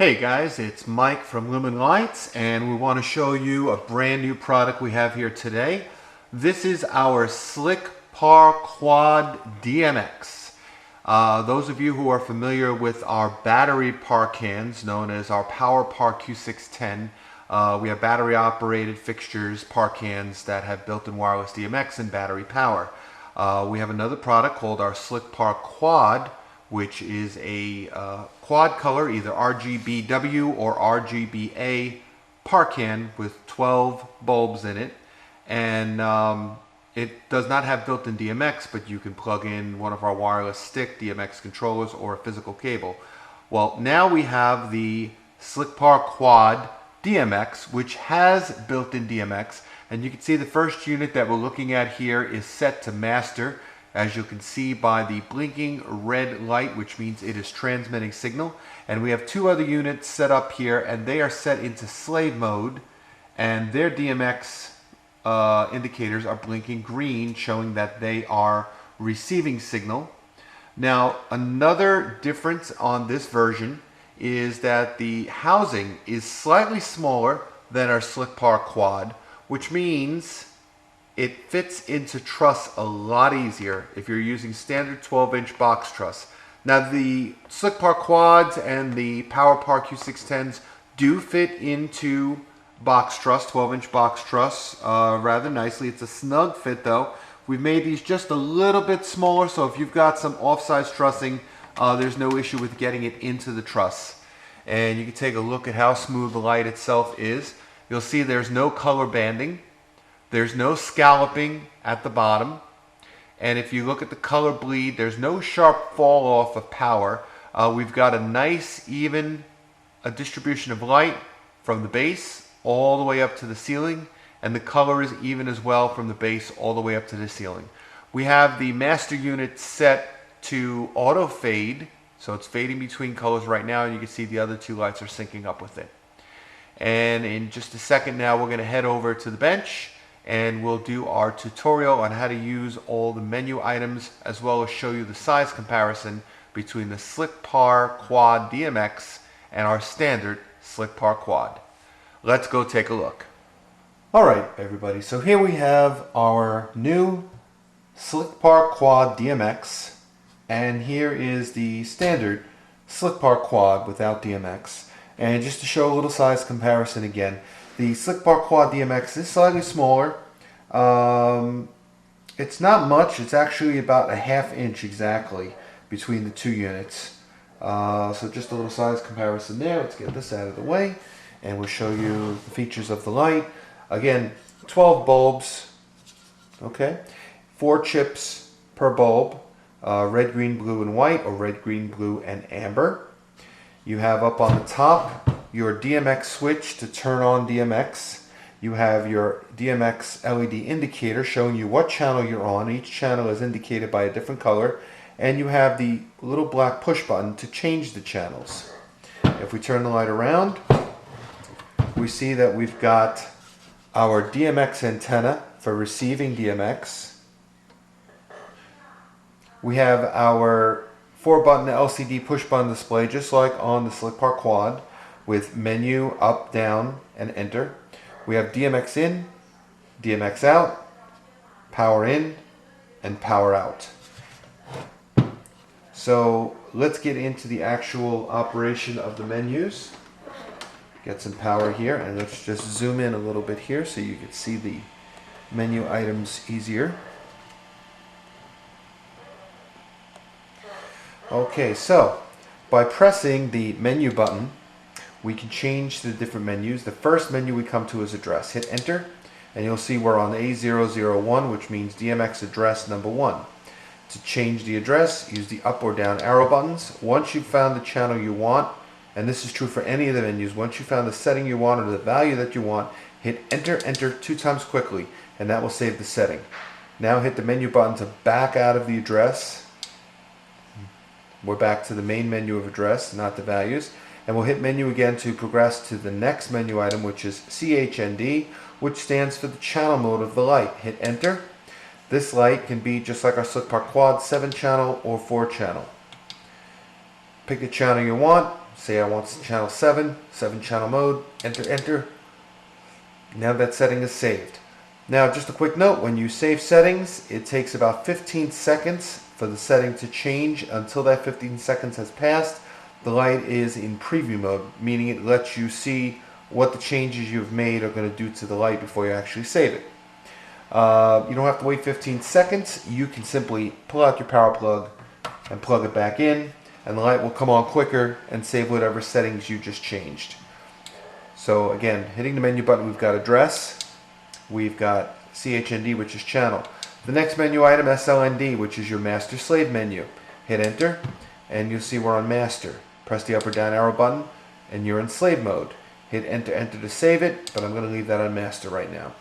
Hey guys, it's Mike from Lumin Lights, and we want to show you a brand new product we have here today. This is our Slick Par Quad DMX. Those of you who are familiar with our battery par cans, known as our Power Par Q610, we have battery operated fixtures, par cans that have built-in wireless DMX and battery power. We have another product called our Slick Par Quad, which is a quad color, either RGBW or RGBA par can with 12 bulbs in it. And it does not have built-in DMX, but you can plug in one of our wireless stick DMX controllers or a physical cable. Well, now we have the Slick Par Quad DMX, which has built-in DMX. And you can see the first unit that we're looking at here is set to master, as you can see by the blinking red light, which means it is transmitting signal. And we have two other units set up here, and they are set into slave mode, and their DMX indicators are blinking green, showing that they are receiving signal. Now, another difference on this version is that the housing is slightly smaller than our Slick Par Quad, which means it fits into truss a lot easier if you're using standard 12-inch box truss. Now, the Slick Par Quads and the Power Par Q610s do fit into box truss, 12-inch box truss, rather nicely. It's a snug fit though. We've made these just a little bit smaller, so if you've got some off-size trussing, there's no issue with getting it into the truss. And you can take a look at how smooth the light itself is. You'll see there's no color banding. There's no scalloping at the bottom. And if you look at the color bleed, there's no sharp fall off of power. We've got a nice even distribution of light from the base all the way up to the ceiling. And the color is even as well from the base all the way up to the ceiling. We have the master unit set to auto fade. So it's fading between colors right now, and you can see the other two lights are syncing up with it. And in just a second now, we're going to head over to the bench and we'll do our tutorial on how to use all the menu items, as well as show you the size comparison between the Slick Par Quad DMX and our standard Slick Par Quad. Let's go take a look. Alright everybody, so here we have our new Slick Par Quad DMX, and here is the standard Slick Par Quad without DMX. And just to show a little size comparison again, the Slick Par Quad DMX is slightly smaller. It's not much. It's actually about a ½ inch exactly between the two units. So just a little size comparison there. Let's get this out of the way, and we'll show you the features of the light. Again, 12 bulbs. Okay, 4 chips per bulb. Red, green, blue, and white, or red, green, blue, and amber. You have up on the top your DMX switch to turn on DMX. You have your DMX LED indicator showing you what channel you're on. Each channel is indicated by a different color. And you have the little black push button to change the channels. If we turn the light around, we see that we've got our DMX antenna for receiving DMX. We have our 4-button LCD push button display, just like on the Slick Par Quad, with menu up, down, and enter. We have DMX in, DMX out, power in, and power out. So let's get into the actual operation of the menus. Get some power here, and let's just zoom in a little bit here so you can see the menu items easier. Okay, so by pressing the menu button, we can change the different menus. The first menu we come to is address. Hit enter, and you'll see we're on A001, which means DMX address number 1. To change the address, use the up or down arrow buttons. Once you've found the channel you want, and this is true for any of the menus, once you found the setting you want or the value that you want, hit enter 2 times quickly, and that will save the setting. Now hit the menu button to back out of the address. We're back to the main menu of address, not the values. And we'll hit menu again to progress to the next menu item, which is CHND, which stands for the channel mode of the light. Hit enter. This light can be just like our Slick Par Quad, 7-channel or 4-channel. Pick the channel you want, Say I want channel 7 channel mode, enter, enter. Now that setting is saved. Now just a quick note, when you save settings, it takes about 15 seconds for the setting to change. Until that 15 seconds has passed, the light is in preview mode, meaning it lets you see what the changes you've made are going to do to the light before you actually save it. You don't have to wait 15 seconds. You can simply pull out your power plug and plug it back in, and the light will come on quicker and save whatever settings you just changed. So again, hitting the menu button, we've got address, we've got CHND, which is channel. The next menu item, SLND, which is your master slave menu. Hit enter, and you'll see we're on master. Press the up or down arrow button, and you're in slave mode. Hit enter, enter to save it, but I'm going to leave that on master right now.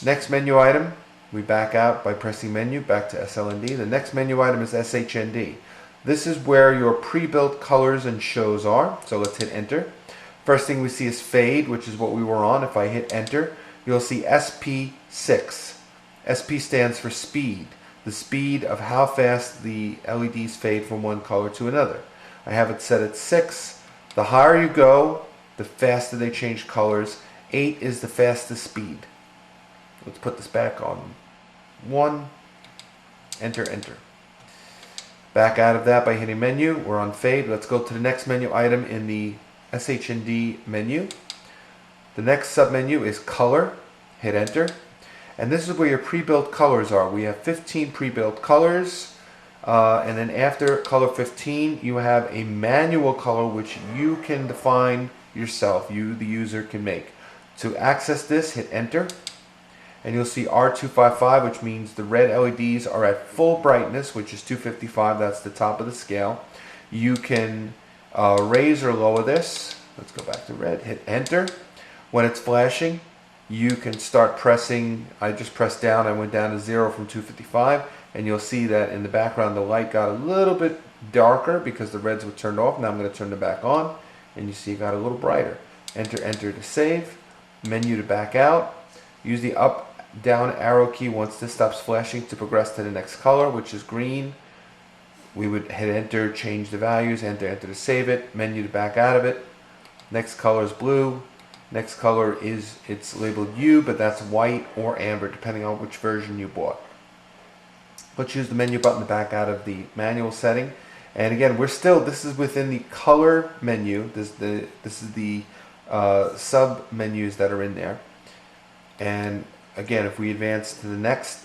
Next menu item, we back out by pressing menu, back to SLND. The next menu item is SHND. This is where your pre-built colors and shows are, so let's hit enter. First thing we see is fade, which is what we were on. If I hit enter, you'll see SP6. SP stands for speed, the speed of how fast the LEDs fade from one color to another. I have it set at 6. The higher you go, the faster they change colors. 8 is the fastest speed. Let's put this back on 1. Enter, enter. Back out of that by hitting menu. We're on fade. Let's go to the next menu item in the SHND menu. The next submenu is color. Hit enter. And this is where your pre-built colors are. We have 15 pre-built colors. And then after color 15, you have a manual color which you can define yourself. You, the user, can make. To access this, hit enter. And you'll see R255, which means the red LEDs are at full brightness, which is 255. That's the top of the scale. You can raise or lower this. Let's go back to red. Hit enter. When it's flashing, you can start pressing. I just pressed down. I went down to 0 from 255. And you'll see that in the background, the light got a little bit darker because the reds were turned off. Now I'm going to turn them back on. And you see it got a little brighter. Enter, enter to save. Menu to back out. Use the up, down arrow key once this stops flashing to progress to the next color, which is green. We would hit enter, change the values, enter, enter to save it, menu to back out of it. Next color is blue. Next color is, it's labeled U, but that's white or amber, depending on which version you bought. Let's use the menu button to back out of the manual setting. And again, this is within the color menu. This is the sub menus that are in there. And again, if we advance to the next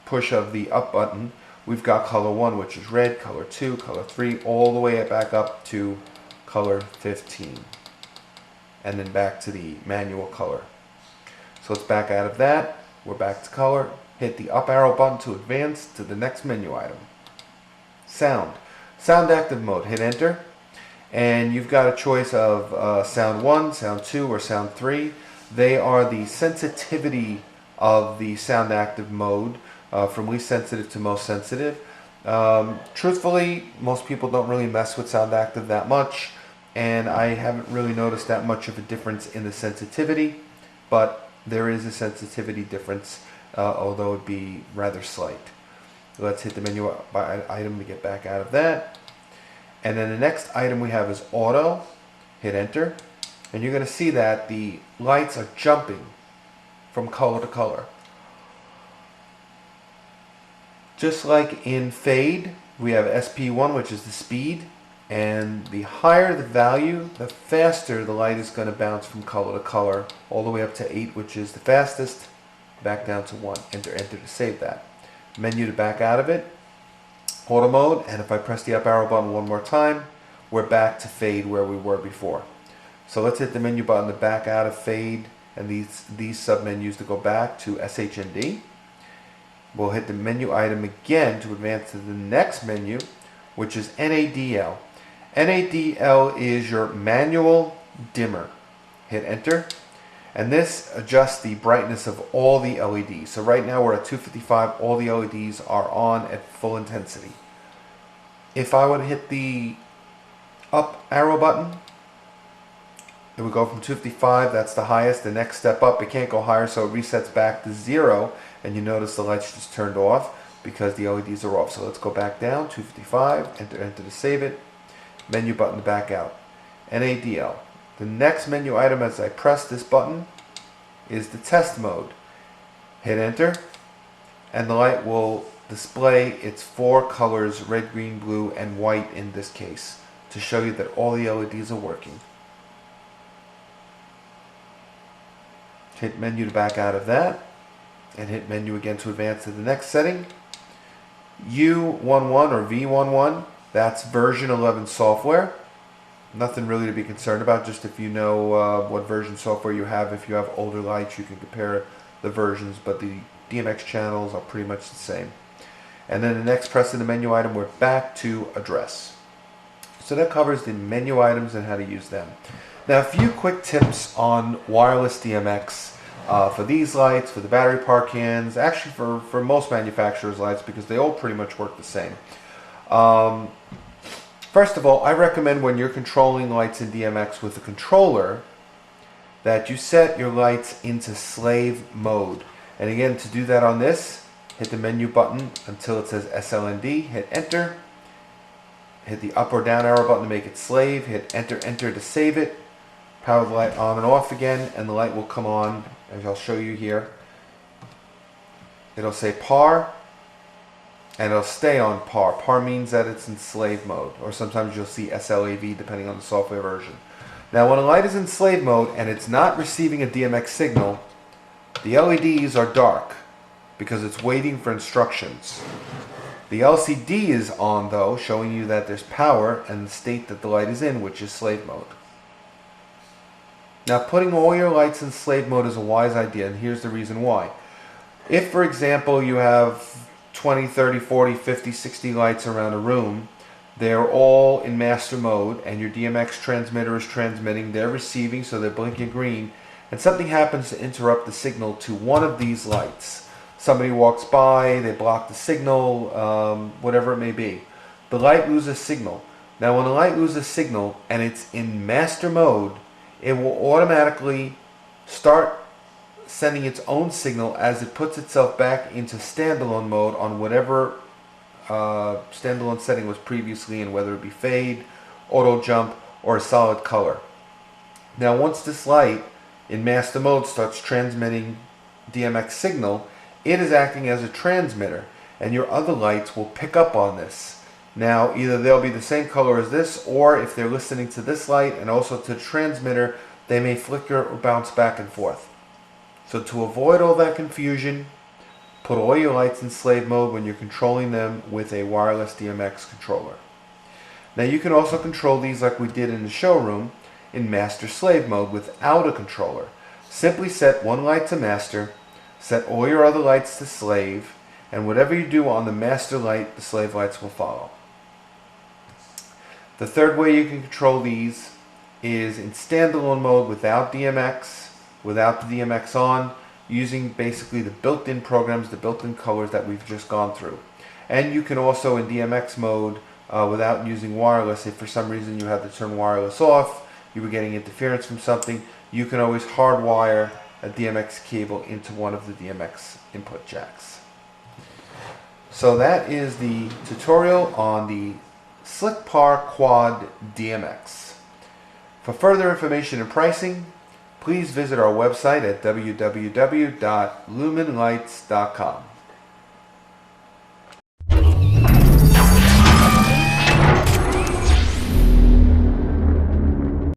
push of the up button, we've got color 1, which is red, color 2, color 3, all the way back up to color 15. And then back to the manual color. So let's back out of that. We're back to color. Hit the up arrow button to advance to the next menu item. Sound. Sound active mode. Hit enter. And you've got a choice of sound 1, sound 2, or sound 3. They are the sensitivity of the sound active mode, from least sensitive to most sensitive. Truthfully, most people don't really mess with sound active that much, and I haven't really noticed that much of a difference in the sensitivity, but there is a sensitivity difference, although it be rather slight. Let's hit the menu item to get back out of that. And then the next item we have is auto. Hit enter. And you're going to see that the lights are jumping from color to color. Just like in fade, we have SP1, which is the speed. And the higher the value, the faster the light is going to bounce from color to color, all the way up to 8, which is the fastest, back down to 1. Enter, enter to save that. Menu to back out of it. Auto mode, and if I press the up arrow button one more time, we're back to fade where we were before. So let's hit the menu button to back out of fade and these sub-menus to go back to SHND. We'll hit the menu item again to advance to the next menu, which is NADL. NADL is your manual dimmer. Hit enter. And this adjusts the brightness of all the LEDs. So right now we're at 255. All the LEDs are on at full intensity. If I would hit the up arrow button, it would go from 255, that's the highest. The next step up, it can't go higher, so it resets back to 0. And you notice the lights just turned off because the LEDs are off. So let's go back down, 255, enter, enter to save it. menu button to back out. NADL. The next menu item as I press this button is the test mode. Hit enter and the light will display its 4 colors, red, green, blue, and white in this case, to show you that all the LEDs are working. Hit menu to back out of that, and hit menu again to advance to the next setting. U11 or V11, that's version 11 software. Nothing really to be concerned about, just if you know what version software you have. If you have older lights, you can compare the versions, but the DMX channels are pretty much the same. And then the next press in the menu item, we're back to address. So that covers the menu items and how to use them. Now a few quick tips on wireless DMX for these lights, for the battery par cans, actually for most manufacturers' lights, because they all pretty much work the same. First of all, I recommend when you're controlling lights in DMX with a controller that you set your lights into slave mode. And again, to do that on this, hit the menu button until it says SLND, hit enter, hit the up or down arrow button to make it slave, hit enter to save it, power the light on and off again, and the light will come on, as I'll show you here. It'll say par, and it'll stay on par. Par means that it's in slave mode, or sometimes you'll see SLAV depending on the software version. Now when a light is in slave mode and it's not receiving a DMX signal, the LEDs are dark because it's waiting for instructions. The LCD is on though, showing you that there's power and the state that the light is in, which is slave mode. Now putting all your lights in slave mode is a wise idea, and here's the reason why. If, for example, you have 20, 30, 40, 50, 60 lights around a room, they're all in master mode, and your DMX transmitter is transmitting, they're receiving, so they're blinking green, and something happens to interrupt the signal to one of these lights. Somebody walks by, they block the signal, whatever it may be. The light loses signal. Now when the light loses signal and it's in master mode, it will automatically start sending its own signal as it puts itself back into standalone mode on whatever standalone setting was previously in, whether it be fade, auto jump, or a solid color. Now once this light in master mode starts transmitting DMX signal, it is acting as a transmitter, and your other lights will pick up on this. Now either they'll be the same color as this, or if they're listening to this light and also to the transmitter, they may flicker or bounce back and forth. So to avoid all that confusion, put all your lights in slave mode when you're controlling them with a wireless DMX controller. Now you can also control these like we did in the showroom in master slave mode without a controller. Simply set one light to master, set all your other lights to slave, and whatever you do on the master light, the slave lights will follow. The third way you can control these is in standalone mode without DMX, without the DMX on, using basically the built-in programs, the built-in colors that we've just gone through. And you can also in DMX mode without using wireless, if for some reason you had to turn wireless off, you were getting interference from something, you can always hardwire a DMX cable into one of the DMX input jacks. So that is the tutorial on the Slick Par Quad DMX. For further information and pricing, please visit our website at www.luminlights.com.